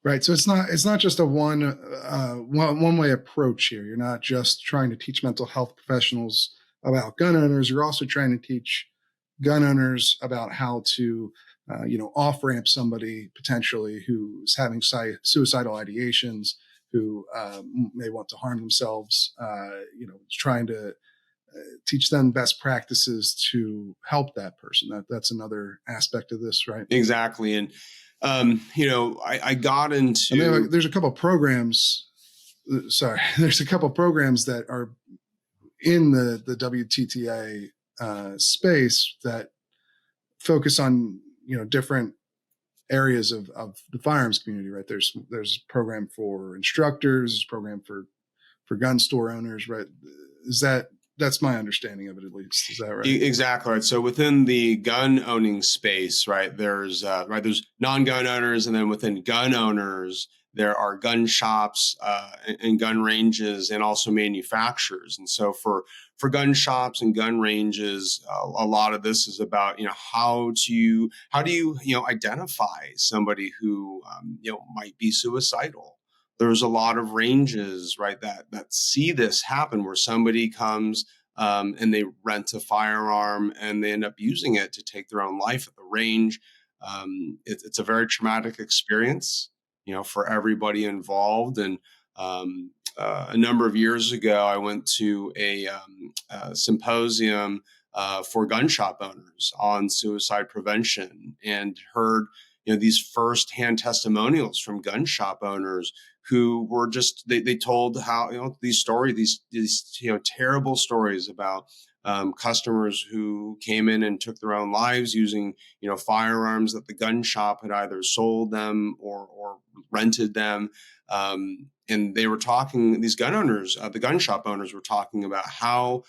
Right. So it's not just a one way approach here. You're not just trying to teach mental health professionals about gun owners. You're also trying to teach gun owners about how to off ramp somebody potentially who's having suicidal ideations, who may want to harm themselves. Trying to teach them best practices to help that person. That's another aspect of this, right? Exactly. And I got into. I mean, there's a couple of programs. There's a couple of programs that are in the WTTA space that focus on different areas of the firearms community. Right? There's a program for instructors. There's a program for gun store owners. Right? That's my understanding of it, at least. Is that right? Exactly right. So within the gun owning space, right, there's non-gun owners, and then within gun owners, there are gun shops and gun ranges, and also manufacturers. And so for gun shops and gun ranges, a lot of this is about how do you identify somebody who might be suicidal. There's a lot of ranges, right, that see this happen, where somebody comes and they rent a firearm and they end up using it to take their own life at the range. It's a very traumatic experience, for everybody involved. And a number of years ago, I went to a symposium for gun shop owners on suicide prevention, and heard these firsthand testimonials from gun shop owners who were just, they told how, these stories, these terrible stories about customers who came in and took their own lives using, firearms that the gun shop had either sold them or rented them. And they were talking, these gun owners, the gun shop owners were talking about how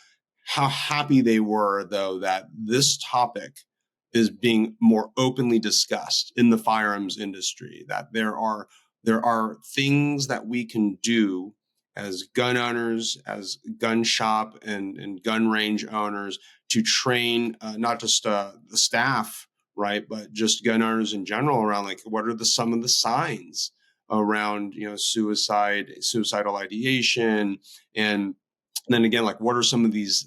happy they were, though, that this topic is being more openly discussed in the firearms industry, that there are things that we can do as gun owners, as gun shop and gun range owners, to train not just the staff, right, but just gun owners in general around, like, what are some of the signs around suicidal ideation, and then again, like, what are some of these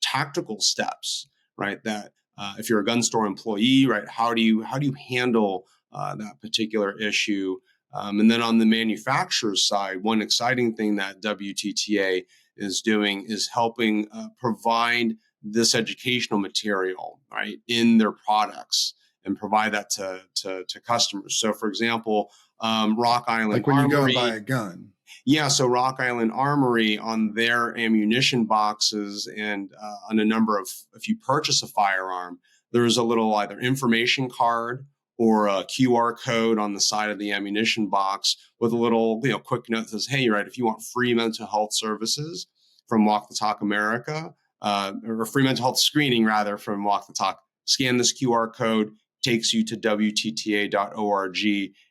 tactical steps, right, that if you're a gun store employee, right, how do you handle that particular issue? And then on the manufacturer's side, one exciting thing that WTTA is doing is helping provide this educational material, right, in their products, and provide that to customers. So, for example, Rock Island like when Armory, you go and buy a gun. Yeah, so Rock Island Armory, on their ammunition boxes and on a number of, if you purchase a firearm, there's a little either information card or a QR code on the side of the ammunition box with a little quick note that says, hey, right, if you want free mental health services from Walk the Talk America, or free mental health screening rather from Walk the Talk, scan this QR code, takes you to WTTA.org,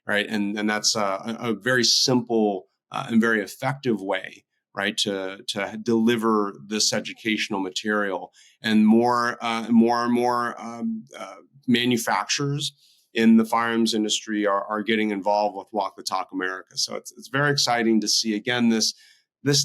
right? And that's a very simple and very effective way, right, to deliver this educational material. And more and more manufacturers in the firearms industry are getting involved with Walk the Talk America. So it's very exciting to see, again, this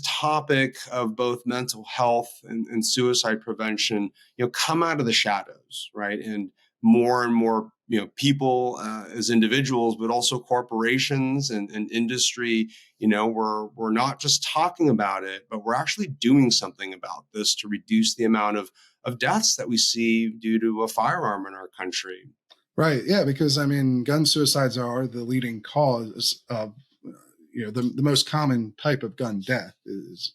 topic of both mental health and suicide prevention, come out of the shadows, right? And more people as individuals, but also corporations and industry, we're not just talking about it, but we're actually doing something about this to reduce the amount of deaths that we see due to a firearm in our country. Right. Yeah, because gun suicides are the leading cause of, the most common type of gun death is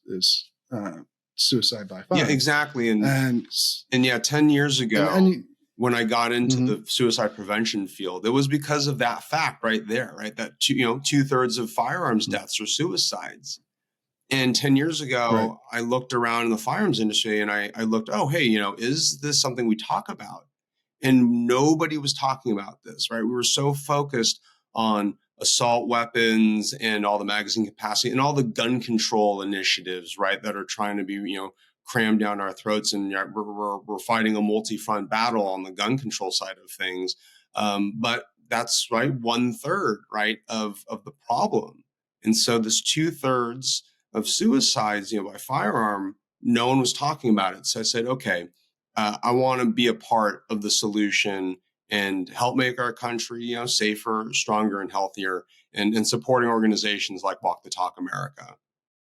suicide by fire. Yeah, exactly. And yeah, 10 years ago, when I got into the suicide prevention field, it was because of that fact right there, right? That 2/3 of firearms deaths are suicides. And 10 years ago, right, I looked around in the firearms industry and I looked, oh, hey, is this something we talk about? And nobody was talking about this, right? We were so focused on assault weapons and all the magazine capacity and all the gun control initiatives, right, that are trying to be, crammed down our throats. And we're fighting a multi-front battle on the gun control side of things. But that's right 1/3 right of the problem. And so this 2/3 of suicides, by firearm, no one was talking about it. So I said, okay, I want to be a part of the solution and help make our country, safer, stronger, and healthier, and supporting organizations like Walk the Talk America.